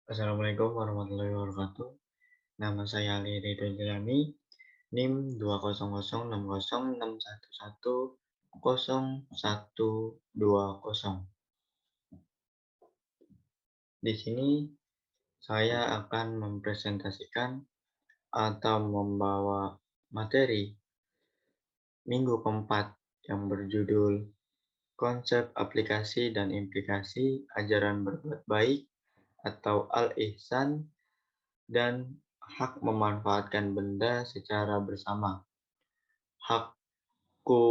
Assalamualaikum warahmatullahi wabarakatuh. Nama saya Ali Ridho Jelani, NIM 2006061110120. Di sini saya akan mempresentasikan atau membawa materi minggu keempat yang berjudul Konsep Aplikasi dan Implikasi Ajaran Berbuat Baik atau Al-Ihsan dan hak memanfaatkan benda secara bersama. Hakku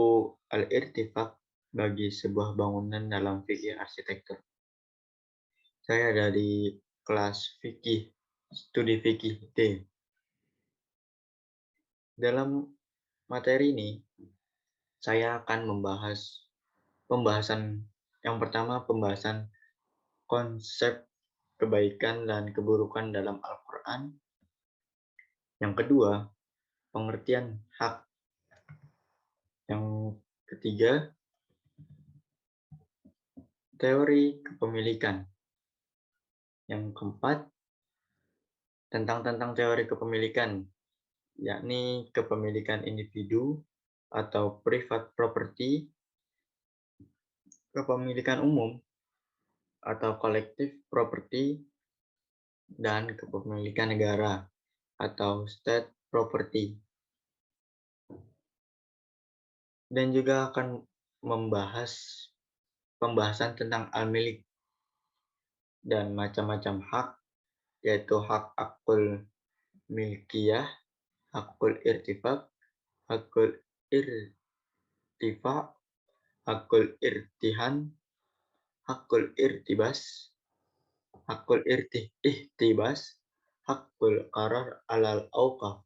al-irtifaq bagi sebuah bangunan dalam fikih arsitektur. Saya dari kelas fikih, studi fikih D. Dalam materi ini, saya akan membahas pembahasan yang pertama, pembahasan konsep kebaikan dan keburukan dalam Al-Quran. Yang kedua, pengertian hak. Yang ketiga, teori kepemilikan. Yang keempat, tentang teori kepemilikan, yakni kepemilikan individu atau private property, kepemilikan umum atau collective property, dan kepemilikan negara atau state property. Dan juga akan membahas pembahasan tentang al-milik dan macam-macam hak, yaitu hak akul milkiyah, hakul irtifaq, hakul irtifa, hakul irtihan, hakul irtibas, hakul ihtibas, hakul qarar alal auqaf,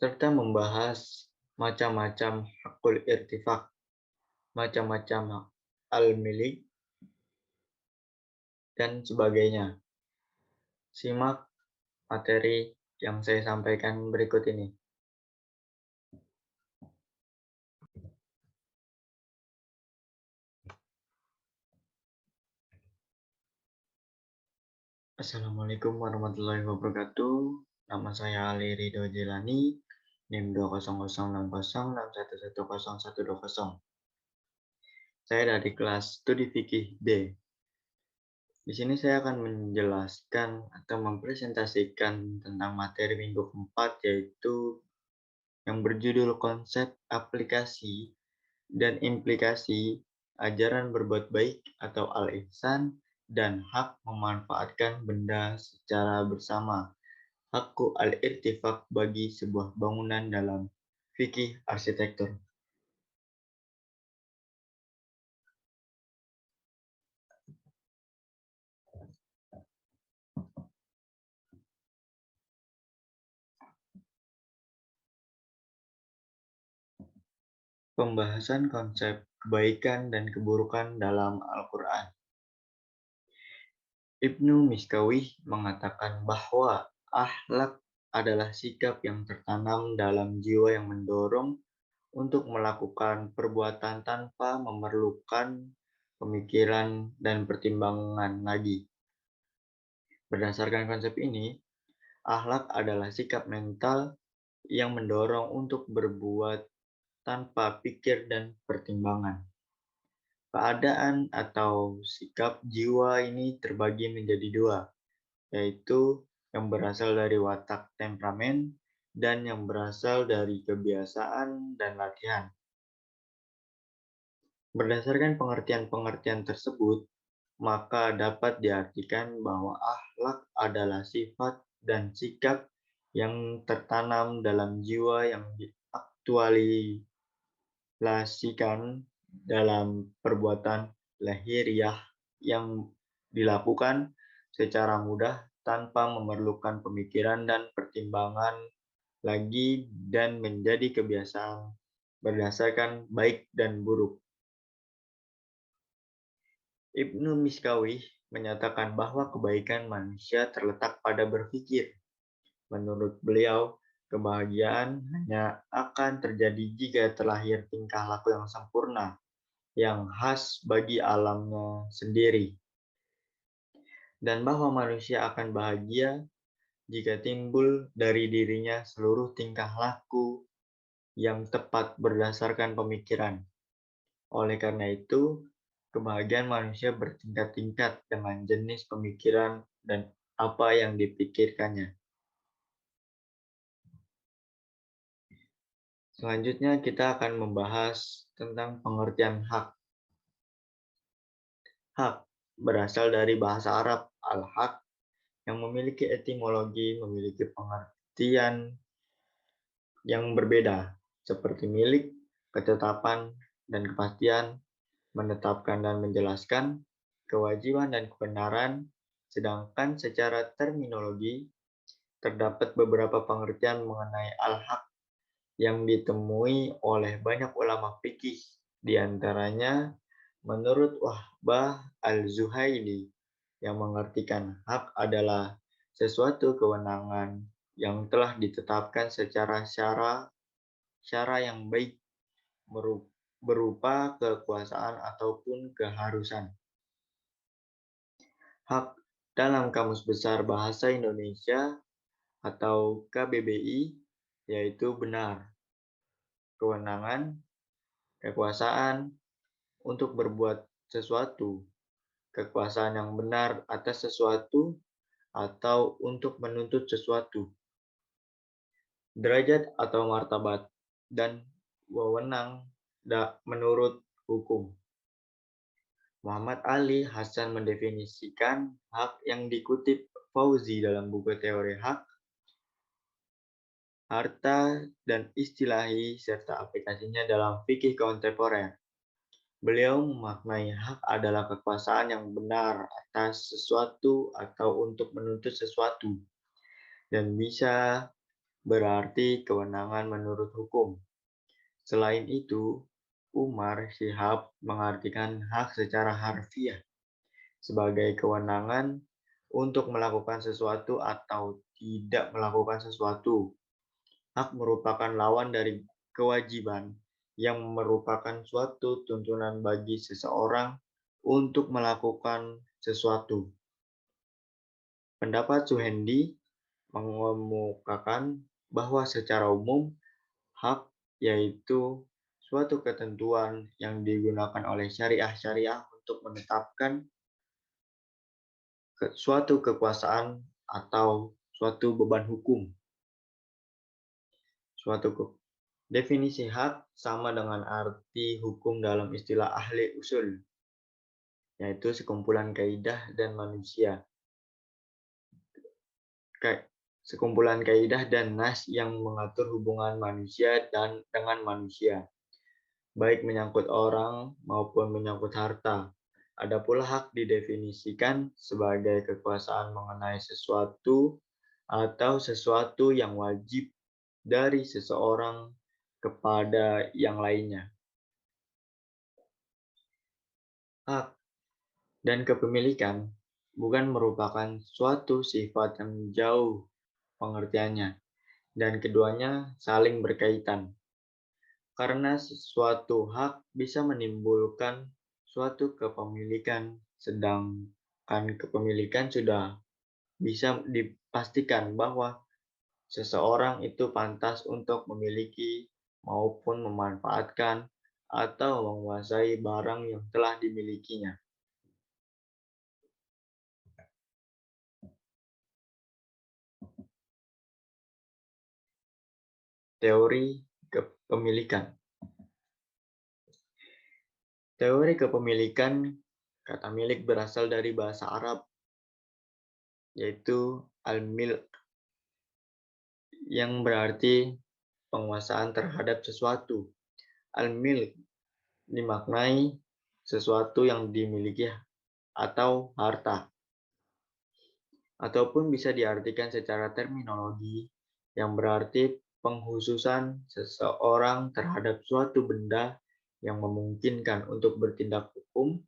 serta membahas macam-macam hakul irtifaq, macam-macam hak al-milik, dan sebagainya. Simak materi yang saya sampaikan berikut ini. Assalamualaikum warahmatullahi wabarakatuh. Nama saya Ali Ridho Jelani, NIM 2006061110120. Saya dari kelas studi fikih D. Di sini saya akan menjelaskan atau mempresentasikan tentang materi minggu keempat, yaitu yang berjudul konsep aplikasi dan implikasi ajaran berbuat baik atau al-ihsan dan hak memanfaatkan benda secara bersama. Hakku al-irtifaq bagi sebuah bangunan dalam fikih arsitektur. Pembahasan konsep kebaikan dan keburukan dalam Al-Quran. Ibnu Miskawih mengatakan bahwa akhlak adalah sikap yang tertanam dalam jiwa yang mendorong untuk melakukan perbuatan tanpa memerlukan pemikiran dan pertimbangan lagi. Berdasarkan konsep ini, akhlak adalah sikap mental yang mendorong untuk berbuat tanpa pikir dan pertimbangan. Keadaan atau sikap jiwa ini terbagi menjadi dua, yaitu yang berasal dari watak temperamen dan yang berasal dari kebiasaan dan latihan. Berdasarkan pengertian-pengertian tersebut, maka dapat diartikan bahwa akhlak adalah sifat dan sikap yang tertanam dalam jiwa yang diaktualisasikan dalam perbuatan lahiriah yang dilakukan secara mudah tanpa memerlukan pemikiran dan pertimbangan lagi dan menjadi kebiasaan berdasarkan baik dan buruk. Ibnu Miskawih menyatakan bahwa kebaikan manusia terletak pada berpikir. Menurut beliau, kebahagiaan hanya akan terjadi jika terlahir tingkah laku yang sempurna, yang khas bagi alamnya sendiri. dan bahwa manusia akan bahagia jika timbul dari dirinya seluruh tingkah laku yang tepat berdasarkan pemikiran. Oleh karena itu, kebahagiaan manusia bertingkat-tingkat dengan jenis pemikiran dan apa yang dipikirkannya. Selanjutnya kita akan membahas tentang pengertian hak. Hak berasal dari bahasa Arab al-haq yang memiliki etimologi, memiliki pengertian yang berbeda, seperti milik, ketetapan, dan kepastian, menetapkan dan menjelaskan, kewajiban dan kebenaran, sedangkan secara terminologi terdapat beberapa pengertian mengenai al-haq yang ditemui oleh banyak ulama fikih, di antaranya menurut Wahbah al-Zuhaili yang mengartikan hak adalah sesuatu kewenangan yang telah ditetapkan secara syara yang baik berupa kekuasaan ataupun keharusan. Hak dalam Kamus Besar Bahasa Indonesia atau KBBI yaitu benar, kewenangan, kekuasaan untuk berbuat sesuatu, kekuasaan yang benar atas sesuatu, atau untuk menuntut sesuatu, derajat atau martabat, dan wewenang menurut hukum. Muhammad Ali Hasan mendefinisikan hak yang dikutip Fauzi dalam buku Teori Hak, Harta, dan Istilahi, serta aplikasinya dalam fikih kontemporer. Beliau memaknai hak adalah kekuasaan yang benar atas sesuatu atau untuk menuntut sesuatu, dan bisa berarti kewenangan menurut hukum. Selain itu, Umar Syihab mengartikan hak secara harfiah sebagai kewenangan untuk melakukan sesuatu atau tidak melakukan sesuatu. Hak merupakan lawan dari kewajiban yang merupakan suatu tuntunan bagi seseorang untuk melakukan sesuatu. Pendapat Suhendi mengemukakan bahwa secara umum hak yaitu suatu ketentuan yang digunakan oleh syariah untuk menetapkan suatu kekuasaan atau suatu beban hukum. Definisi hak sama dengan arti hukum dalam istilah ahli usul, yaitu sekumpulan kaidah dan manusia. Sekumpulan kaidah dan nas yang mengatur hubungan manusia dan dengan manusia, baik menyangkut orang maupun menyangkut harta. Ada pula hak didefinisikan sebagai kekuasaan mengenai sesuatu atau sesuatu yang wajib dari seseorang kepada yang lainnya. Hak dan kepemilikan bukan merupakan suatu sifat yang jauh pengertiannya, dan keduanya saling berkaitan. Karena suatu hak bisa menimbulkan suatu kepemilikan, sedangkan kepemilikan sudah bisa dipastikan bahwa seseorang itu pantas untuk memiliki maupun memanfaatkan atau menguasai barang yang telah dimilikinya. Teori kepemilikan. Teori kepemilikan, kata milik berasal dari bahasa Arab, yaitu al-milk, yang berarti penguasaan terhadap sesuatu. Al-milk dimaknai sesuatu yang dimiliki atau harta, ataupun bisa diartikan secara terminologi yang berarti penghususan seseorang terhadap suatu benda yang memungkinkan untuk bertindak hukum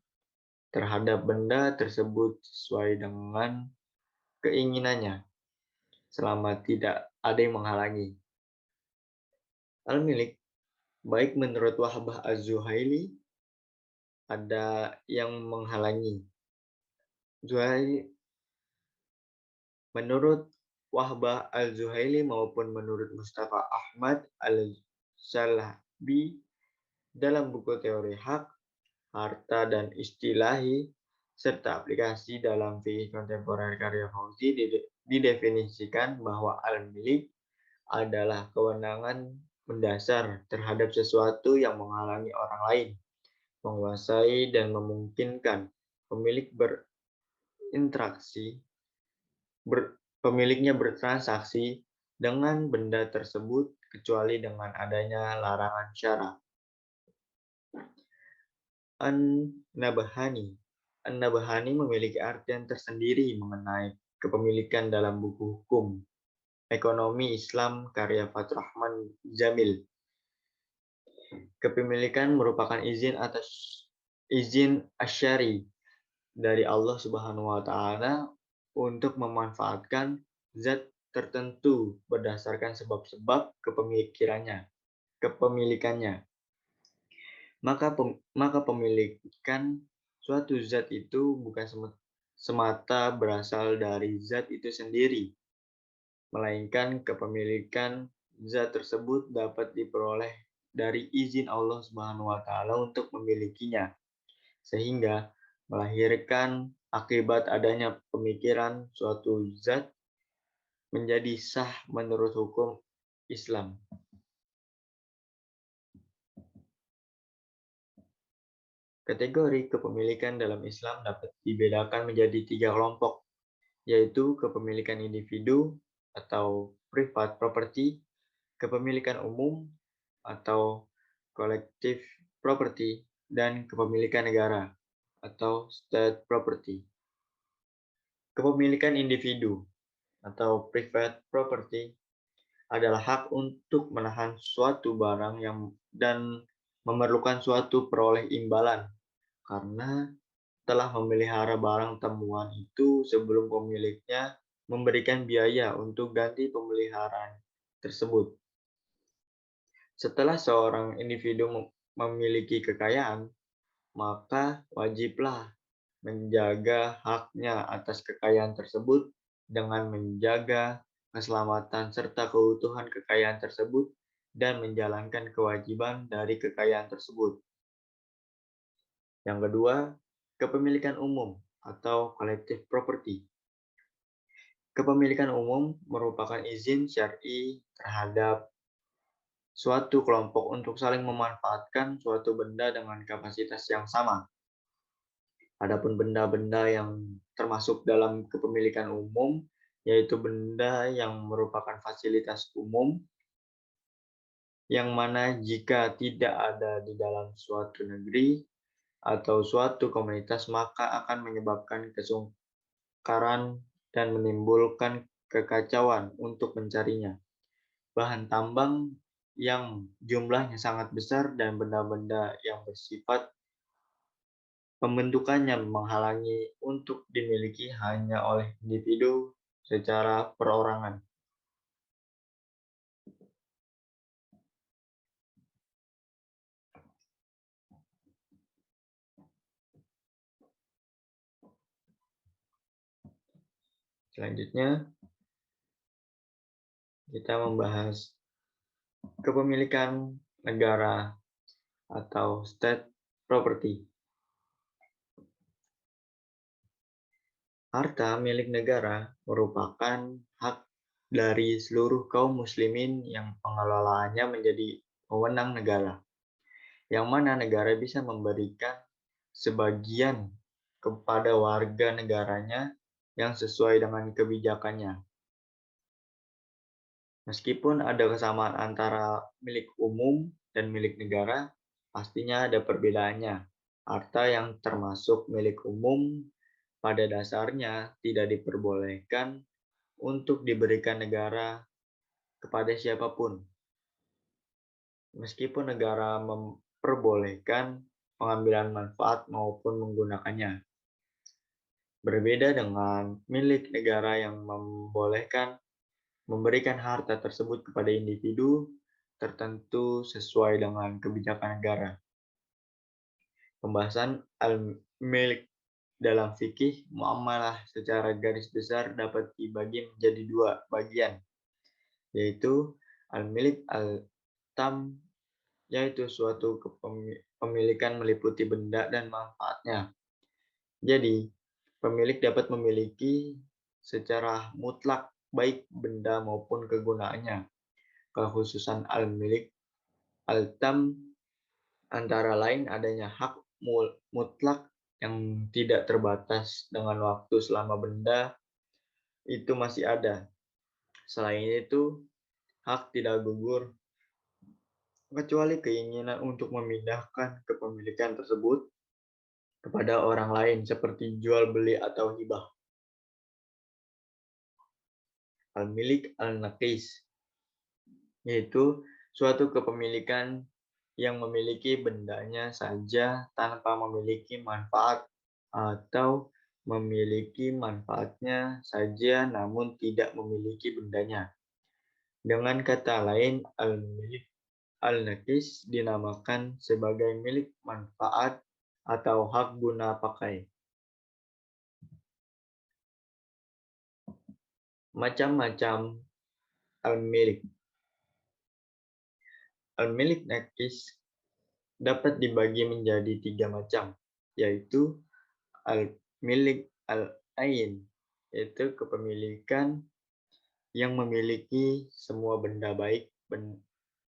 terhadap benda tersebut sesuai dengan keinginannya, selama tidak ada yang menghalangi. Al-milik, baik menurut Wahbah az-Zuhaili, ada yang menghalangi. Zuhaili Menurut Wahbah Al-Zuhaili maupun menurut Mustafa Ahmad Al-Shalabi dalam buku Teori Hak, Harta dan Istilahi, serta aplikasi dalam fikih kontemporer karya Fauzi didefinisikan bahwa al-milik adalah kewenangan mendasar terhadap sesuatu yang menghalangi orang lain menguasai dan memungkinkan pemilik berinteraksi, pemiliknya bertransaksi dengan benda tersebut kecuali dengan adanya larangan syara. An-Nabhani An-Nabhani memiliki artian tersendiri mengenai kepemilikan dalam buku hukum Ekonomi Islam karya Fathurrahman Jamil. Kepemilikan merupakan izin asyari dari Allah Subhanahu wa taala untuk memanfaatkan zat tertentu berdasarkan sebab-sebab kepemilikannya. Maka pemilikan suatu zat itu bukan semata berasal dari zat itu sendiri, melainkan kepemilikan zat tersebut dapat diperoleh dari izin Allah Subhanahu wa taala untuk memilikinya, sehingga melahirkan akibat adanya pemikiran suatu zat menjadi sah menurut hukum Islam. Kategori kepemilikan dalam Islam dapat dibedakan menjadi 3 kelompok, yaitu kepemilikan individu atau private property, kepemilikan umum atau collective property, dan kepemilikan negara atau state property. Kepemilikan individu atau private property adalah hak untuk menahan suatu barang dan memerlukan suatu peroleh imbalan karena telah memelihara barang temuan itu sebelum pemiliknya memberikan biaya untuk ganti pemeliharaan tersebut. Setelah seorang individu memiliki kekayaan, maka wajiblah menjaga haknya atas kekayaan tersebut dengan menjaga keselamatan serta keutuhan kekayaan tersebut dan menjalankan kewajiban dari kekayaan tersebut. Yang kedua, kepemilikan umum atau collective property. Kepemilikan umum merupakan izin syar'i terhadap suatu kelompok untuk saling memanfaatkan suatu benda dengan kapasitas yang sama. Adapun benda-benda yang termasuk dalam kepemilikan umum, yaitu benda yang merupakan fasilitas umum, yang mana jika tidak ada di dalam suatu negeri atau suatu komunitas, maka akan menyebabkan kesungkaran dan menimbulkan kekacauan untuk mencarinya. Bahan tambang yang jumlahnya sangat besar dan benda-benda yang bersifat pembentukannya menghalangi untuk dimiliki hanya oleh individu secara perorangan. Selanjutnya, kita membahas kepemilikan negara atau state property. Harta milik negara merupakan hak dari seluruh kaum muslimin yang pengelolaannya menjadi wewenang negara, yang mana negara bisa memberikan sebagian kepada warga negaranya yang sesuai dengan kebijakannya. Meskipun ada kesamaan antara milik umum dan milik negara, pastinya ada perbedaannya. Harta yang termasuk milik umum pada dasarnya tidak diperbolehkan untuk diberikan negara kepada siapapun. Meskipun negara memperbolehkan pengambilan manfaat maupun menggunakannya. Berbeda dengan milik negara yang membolehkan memberikan harta tersebut kepada individu tertentu sesuai dengan kebijakan negara. Pembahasan al-milik Dalam fikih, muamalah secara garis besar dapat dibagi menjadi dua bagian, yaitu al-milik al-tam, yaitu suatu kepemilikan meliputi benda dan manfaatnya. Jadi, pemilik dapat memiliki secara mutlak baik benda maupun kegunaannya. Kekhususan al-milik al-tam antara lain adanya hak mutlak yang tidak terbatas dengan waktu selama benda itu masih ada. Selain itu, hak tidak gugur kecuali keinginan untuk memindahkan kepemilikan tersebut kepada orang lain seperti jual beli atau hibah. Al-milik al-naqis yaitu suatu kepemilikan yang memiliki bendanya saja tanpa memiliki manfaat atau memiliki manfaatnya saja namun tidak memiliki bendanya. Dengan kata lain, al-milik al-naqis dinamakan sebagai milik manfaat atau hak guna pakai. Macam-macam al-milik. Al-milik naqis dapat dibagi menjadi tiga macam, yaitu al-milik al-ain, yaitu kepemilikan yang memiliki semua benda baik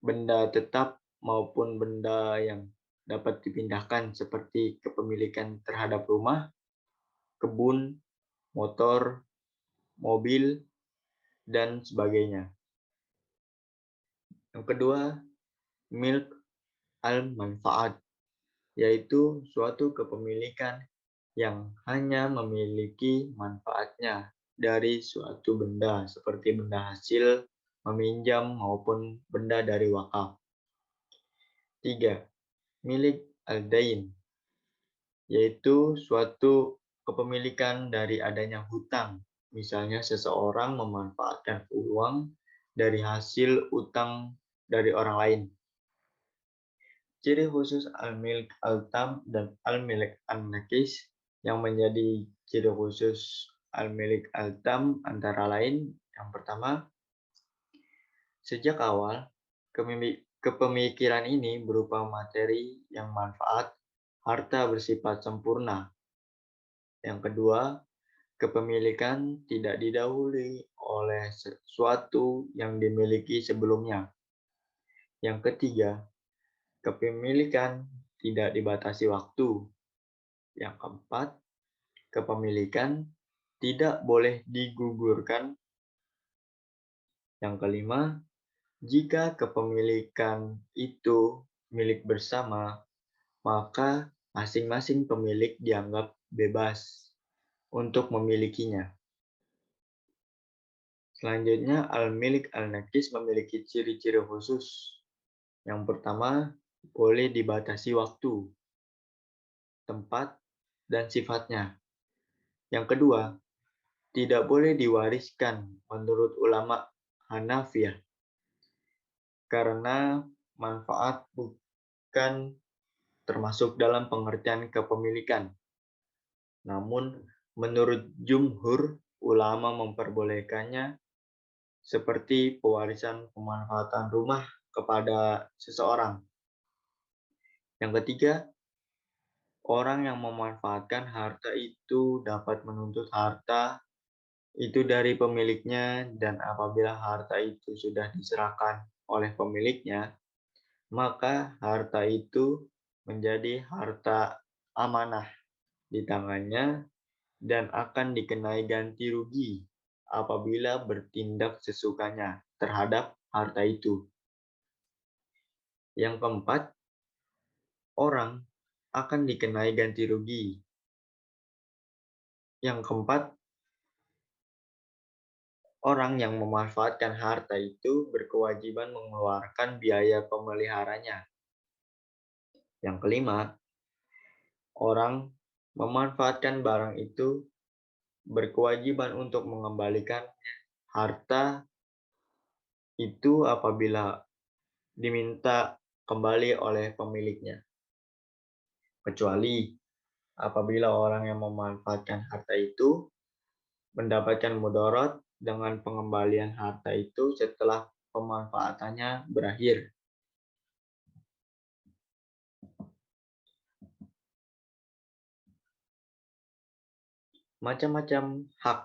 benda tetap maupun benda yang dapat dipindahkan seperti kepemilikan terhadap rumah, kebun, motor, mobil, dan sebagainya. Yang kedua, milk al-manfaat, yaitu suatu kepemilikan yang hanya memiliki manfaatnya dari suatu benda seperti benda hasil meminjam maupun benda dari wakaf. 3. Milik al-dain, yaitu suatu kepemilikan dari adanya hutang. Misalnya seseorang memanfaatkan uang dari hasil utang dari orang lain. Ciri khusus al-milk al-tam dan al-milk al-nakis yang menjadi ciri khusus al-milk al-tam antara lain, yang pertama, sejak awal kepemikiran ini berupa materi yang manfaat, harta bersifat sempurna. Yang kedua, kepemilikan tidak didahului oleh sesuatu yang dimiliki sebelumnya. Yang ketiga, kepemilikan tidak dibatasi waktu. Yang keempat, kepemilikan tidak boleh digugurkan. Yang kelima, jika kepemilikan itu milik bersama, maka masing-masing pemilik dianggap bebas untuk memilikinya. Selanjutnya, al-milik al-nakis memiliki ciri-ciri khusus. Yang pertama, boleh dibatasi waktu, tempat, dan sifatnya. Yang kedua, tidak boleh diwariskan menurut ulama Hanafiyah karena manfaat bukan termasuk dalam pengertian kepemilikan. Namun, menurut jumhur, ulama memperbolehkannya seperti pewarisan pemanfaatan rumah kepada seseorang. Yang ketiga, orang yang memanfaatkan harta itu dapat menuntut harta itu dari pemiliknya, dan apabila harta itu sudah diserahkan oleh pemiliknya, maka harta itu menjadi harta amanah di tangannya dan akan dikenai ganti rugi apabila bertindak sesukanya terhadap harta itu. Yang keempat, orang akan dikenai ganti rugi. Yang keempat, orang yang memanfaatkan harta itu berkewajiban mengeluarkan biaya pemeliharanya. Yang kelima, orang memanfaatkan barang itu berkewajiban untuk mengembalikan harta itu apabila diminta kembali oleh pemiliknya. Kecuali apabila orang yang memanfaatkan harta itu mendapatkan mudarat dengan pengembalian harta itu setelah pemanfaatannya berakhir. Macam-macam hak.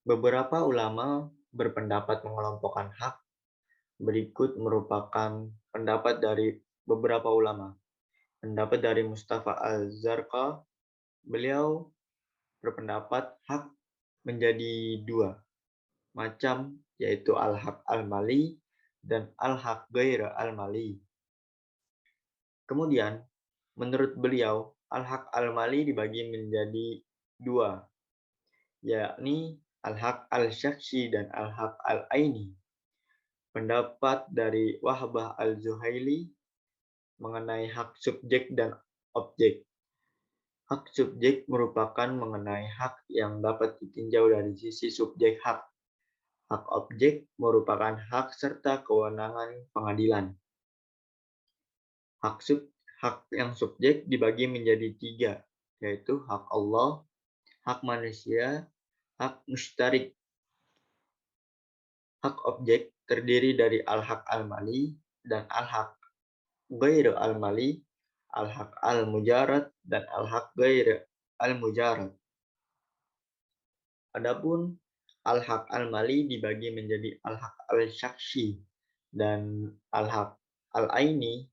Beberapa ulama berpendapat mengelompokkan hak. Berikut merupakan pendapat dari beberapa ulama. Pendapat dari Mustafa Al-Zarqa, beliau berpendapat hak menjadi dua macam, yaitu al-haq al-mali dan al-haq ghair al-mali. Kemudian, menurut beliau, al-haq al-mali dibagi menjadi dua, yakni al-haq al-syakhsi dan al-haq al-aini. Pendapat dari Wahbah al-Zuhaili mengenai hak subjek dan objek. Hak subjek merupakan mengenai hak yang dapat ditinjau dari sisi subjek hak. Hak objek merupakan hak serta kewenangan pengadilan. Hak yang subjek dibagi menjadi tiga, yaitu hak Allah, hak manusia, hak mustarik. Hak objek terdiri dari al-haq al-mali dan al-haq ghair al-mali, al-haq al-mujarad, dan al-haq ghair al-mujarad. Adapun al-haq al-mali dibagi menjadi al-haq al-syakhsi dan al-haq al-aini.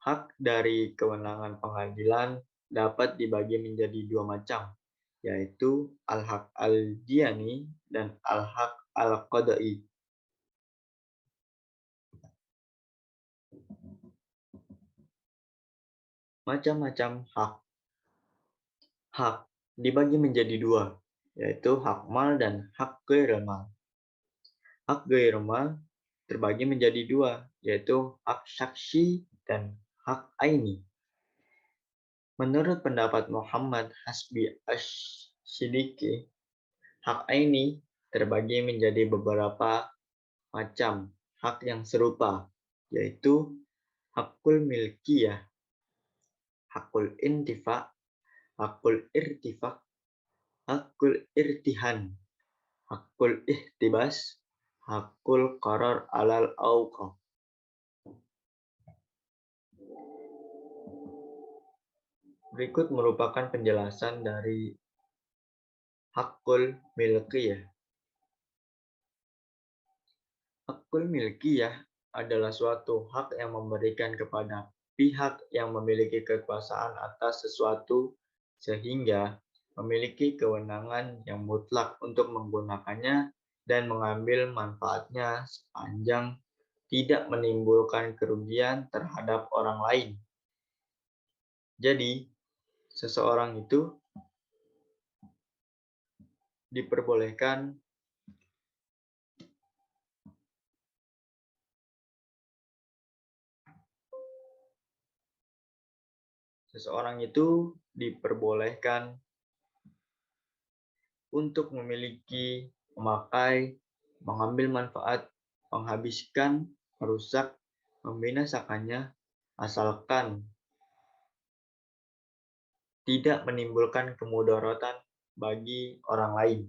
Hak dari kewenangan pengadilan dapat dibagi menjadi dua macam, yaitu al-haq al-diyani dan al-haq al-qadai. Macam-macam hak. Hak dibagi menjadi dua, yaitu hak mal dan hak ghairil mal. Hak ghairil mal terbagi menjadi dua, yaitu hak syaksi dan hak aini. Menurut pendapat Muhammad Hasbi Ash-Shidiki, hak aini terbagi menjadi beberapa macam hak yang serupa, yaitu hakul milkiyah, hakul intifa, hakul irtifak, hakul irtihan, hakul ihtibas, hakul qarar alal auqaf. Berikut merupakan penjelasan dari hakul milkiyah. Hakul milkiyah adalah suatu hak yang memberikan kepada pihak yang memiliki kekuasaan atas sesuatu sehingga memiliki kewenangan yang mutlak untuk menggunakannya dan mengambil manfaatnya sepanjang tidak menimbulkan kerugian terhadap orang lain. Jadi, seseorang itu diperbolehkan untuk memiliki, memakai, mengambil manfaat, menghabiskan, merusak, membinasakannya, asalkan tidak menimbulkan kemudaratan bagi orang lain.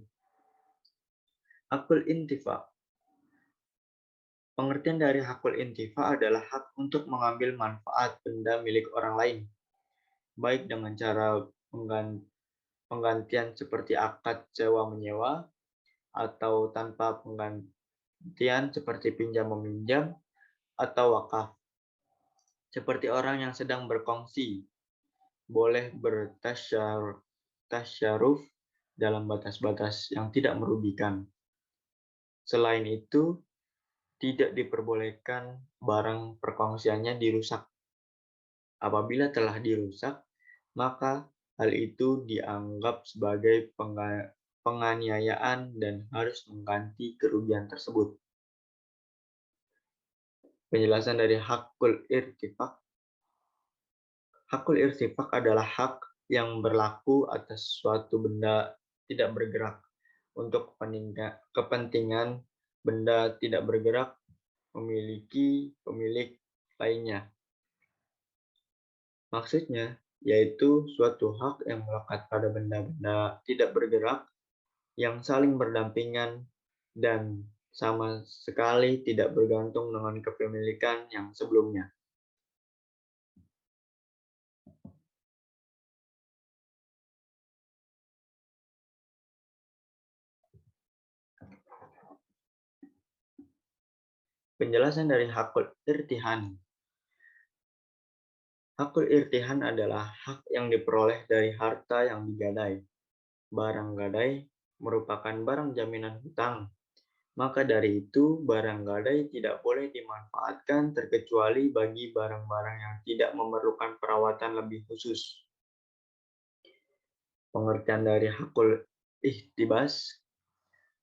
Hakul intifa. Pengertian dari hakul intifa adalah hak untuk mengambil manfaat benda milik orang lain, baik dengan cara penggantian seperti akad sewa-menyewa, atau tanpa penggantian seperti pinjam-meminjam, atau wakaf. Seperti orang yang sedang berkongsi, boleh bertasyaruf dalam batas-batas yang tidak merugikan. Selain itu, tidak diperbolehkan barang perkongsiannya dirusak. Apabila telah dirusak, maka hal itu dianggap sebagai penganiayaan dan harus mengganti kerugian tersebut. Penjelasan dari hakul irtifak. Hakul irtifak adalah hak yang berlaku atas suatu benda tidak bergerak untuk kepentingan benda tidak bergerak memiliki pemilik lainnya. Maksudnya, yaitu suatu hak yang melekat pada benda-benda tidak bergerak yang saling berdampingan dan sama sekali tidak bergantung dengan kepemilikan yang sebelumnya. Penjelasan dari hakul irtihan. Hakul irtihan adalah hak yang diperoleh dari harta yang digadai. Barang gadai merupakan barang jaminan hutang. Maka dari itu, barang gadai tidak boleh dimanfaatkan terkecuali bagi barang-barang yang tidak memerlukan perawatan lebih khusus. Pengertian dari hakul ihtibas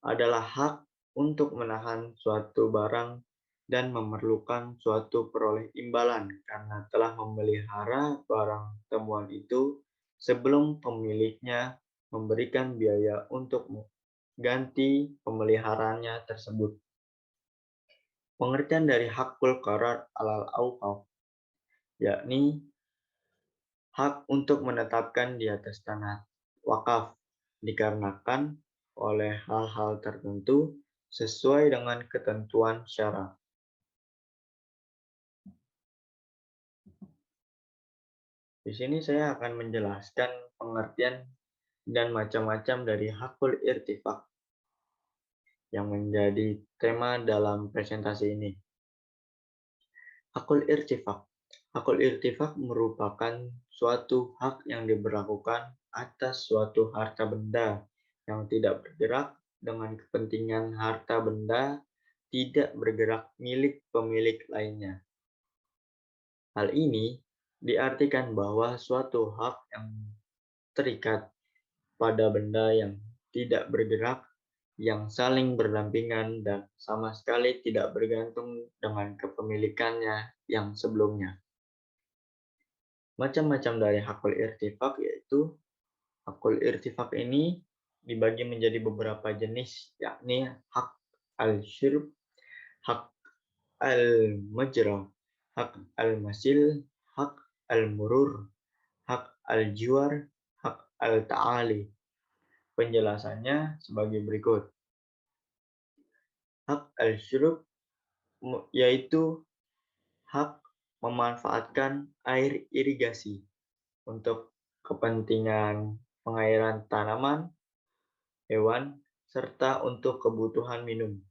adalah hak untuk menahan suatu barang dan memerlukan suatu peroleh imbalan karena telah memelihara barang temuan itu sebelum pemiliknya memberikan biaya untuk mengganti pemeliharaannya tersebut. Pengertian dari hakul qarar alal awqaf, yakni hak untuk menetapkan di atas tanah wakaf dikarenakan oleh hal-hal tertentu sesuai dengan ketentuan syara. Di sini saya akan menjelaskan pengertian dan macam-macam dari hakul irtifak yang menjadi tema dalam presentasi ini. Hakul irtifak. Hakul irtifak merupakan suatu hak yang diberlakukan atas suatu harta benda yang tidak bergerak dengan kepentingan harta benda tidak bergerak milik pemilik lainnya. Hal ini diartikan bahwa suatu hak yang terikat pada benda yang tidak bergerak, yang saling berdampingan dan sama sekali tidak bergantung dengan kepemilikannya yang sebelumnya. Macam-macam dari hakul irtifak yaitu hakul irtifak ini dibagi menjadi beberapa jenis, yakni hak al-syirb, hak al-majra, hak al-masil, hak al-murur, hak al-jiwar, hak al-ta'ali. Penjelasannya sebagai berikut. Hak al-syurub yaitu hak memanfaatkan air irigasi untuk kepentingan pengairan tanaman, hewan, serta untuk kebutuhan minum.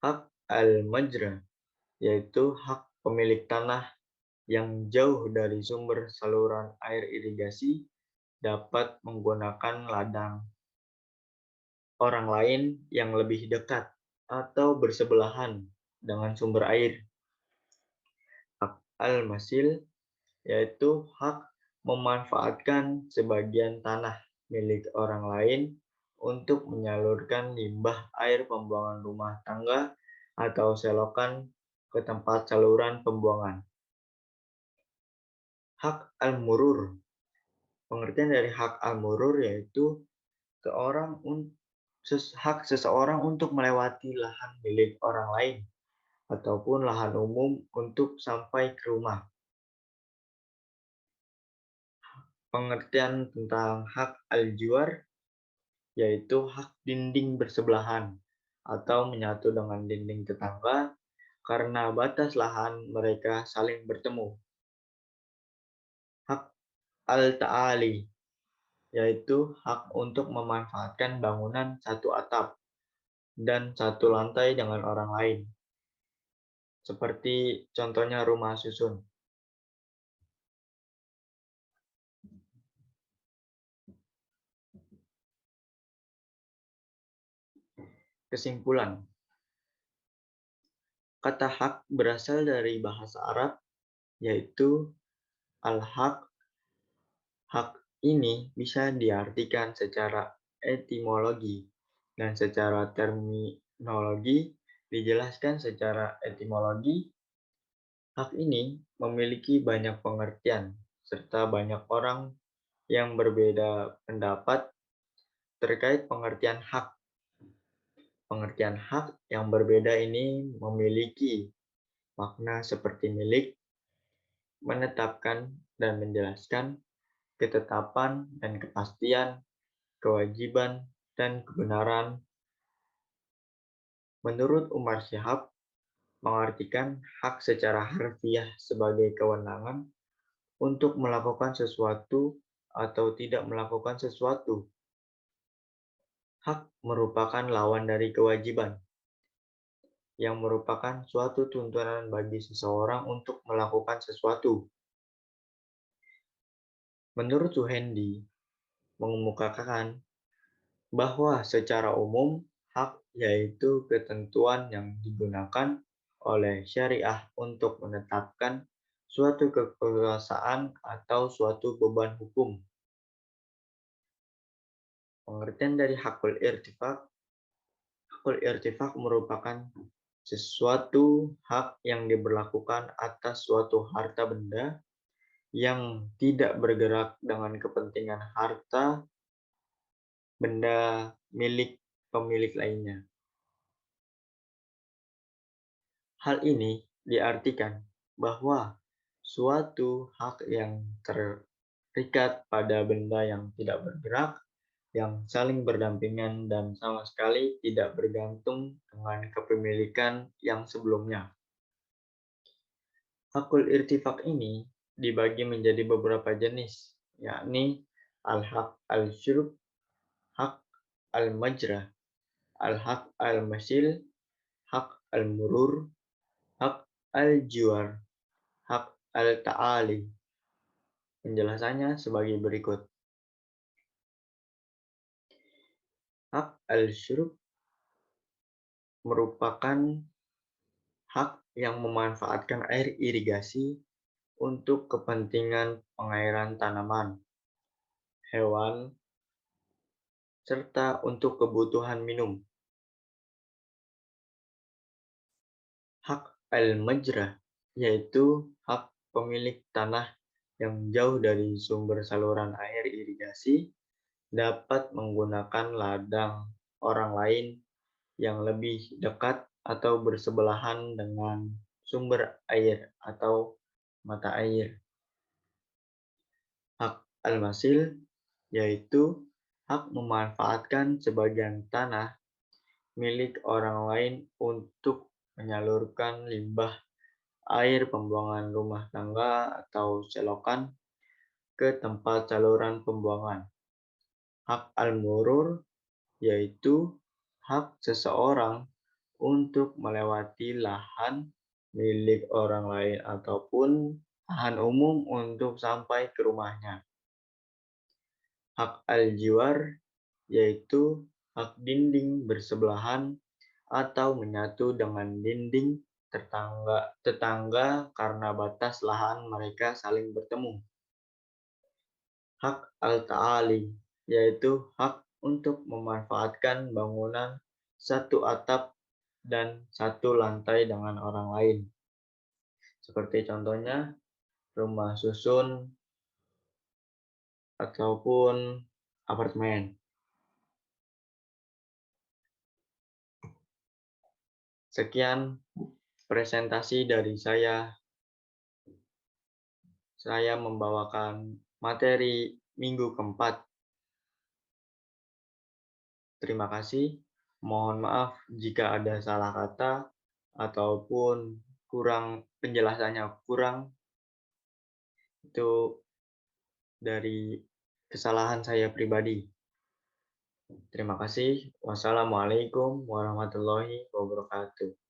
Hak al-majra yaitu hak pemilik tanah yang jauh dari sumber saluran air irigasi dapat menggunakan ladang orang lain yang lebih dekat atau bersebelahan dengan sumber air. Hak al-masil yaitu hak memanfaatkan sebagian tanah milik orang lain untuk menyalurkan limbah air pembuangan rumah tangga atau selokan ke tempat saluran pembuangan. Hak al-murur. Pengertian dari hak al-murur yaitu hak seseorang untuk melewati lahan milik orang lain ataupun lahan umum untuk sampai ke rumah. Pengertian tentang hak al-jiwar yaitu hak dinding bersebelahan atau menyatu dengan dinding tetangga karena batas lahan mereka saling bertemu. Hak al-ta'ali yaitu hak untuk memanfaatkan bangunan satu atap dan satu lantai dengan orang lain, seperti contohnya rumah susun. Kesimpulan, kata hak berasal dari bahasa Arab, yaitu al-haq. Hak ini bisa diartikan secara etimologi dan secara terminologi. Dijelaskan secara etimologi, hak ini memiliki banyak pengertian, serta banyak orang yang berbeda pendapat terkait pengertian hak. Pengertian hak yang berbeda ini memiliki makna seperti milik, menetapkan dan menjelaskan ketetapan dan kepastian, kewajiban, dan kebenaran. Menurut Umar Syihab, mengartikan hak secara harfiah sebagai kewenangan untuk melakukan sesuatu atau tidak melakukan sesuatu. Hak merupakan lawan dari kewajiban, yang merupakan suatu tuntunan bagi seseorang untuk melakukan sesuatu. Menurut Suhendi, mengemukakan bahwa secara umum hak yaitu ketentuan yang digunakan oleh syariah untuk menetapkan suatu kekuasaan atau suatu beban hukum. Pengertian dari hakul irtifak merupakan sesuatu hak yang diberlakukan atas suatu harta benda yang tidak bergerak dengan kepentingan harta benda milik pemilik lainnya. Hal ini diartikan bahwa suatu hak yang terikat pada benda yang tidak bergerak, yang saling berdampingan dan sama sekali tidak bergantung dengan kepemilikan yang sebelumnya. Hakul irtifak ini dibagi menjadi beberapa jenis, yakni al-haq al-syurb, hak al-majrah, al-haq al-masil, hak al-murur, hak al-jiwar, hak al-ta'ali. Penjelasannya sebagai berikut. Hak al-syurb merupakan hak yang memanfaatkan air irigasi untuk kepentingan pengairan tanaman, hewan, serta untuk kebutuhan minum. Hak al-majrah yaitu hak pemilik tanah yang jauh dari sumber saluran air irigasi dapat menggunakan ladang orang lain yang lebih dekat atau bersebelahan dengan sumber air atau mata air. Hak al-masil yaitu hak memanfaatkan sebagian tanah milik orang lain untuk menyalurkan limbah air pembuangan rumah tangga atau selokan ke tempat saluran pembuangan. Hak al-murur yaitu hak seseorang untuk melewati lahan milik orang lain ataupun lahan umum untuk sampai ke rumahnya. Hak al-jiwar yaitu hak dinding bersebelahan atau menyatu dengan dinding tetangga karena batas lahan mereka saling bertemu. Hak al-ta'ali yaitu hak untuk memanfaatkan bangunan satu atap dan satu lantai dengan orang lain. Seperti contohnya rumah susun ataupun apartemen. Sekian presentasi dari saya. Saya membawakan materi minggu keempat. Terima kasih. Mohon maaf jika ada salah kata ataupun penjelasannya kurang. Itu dari kesalahan saya pribadi. Terima kasih. Wassalamualaikum warahmatullahi wabarakatuh.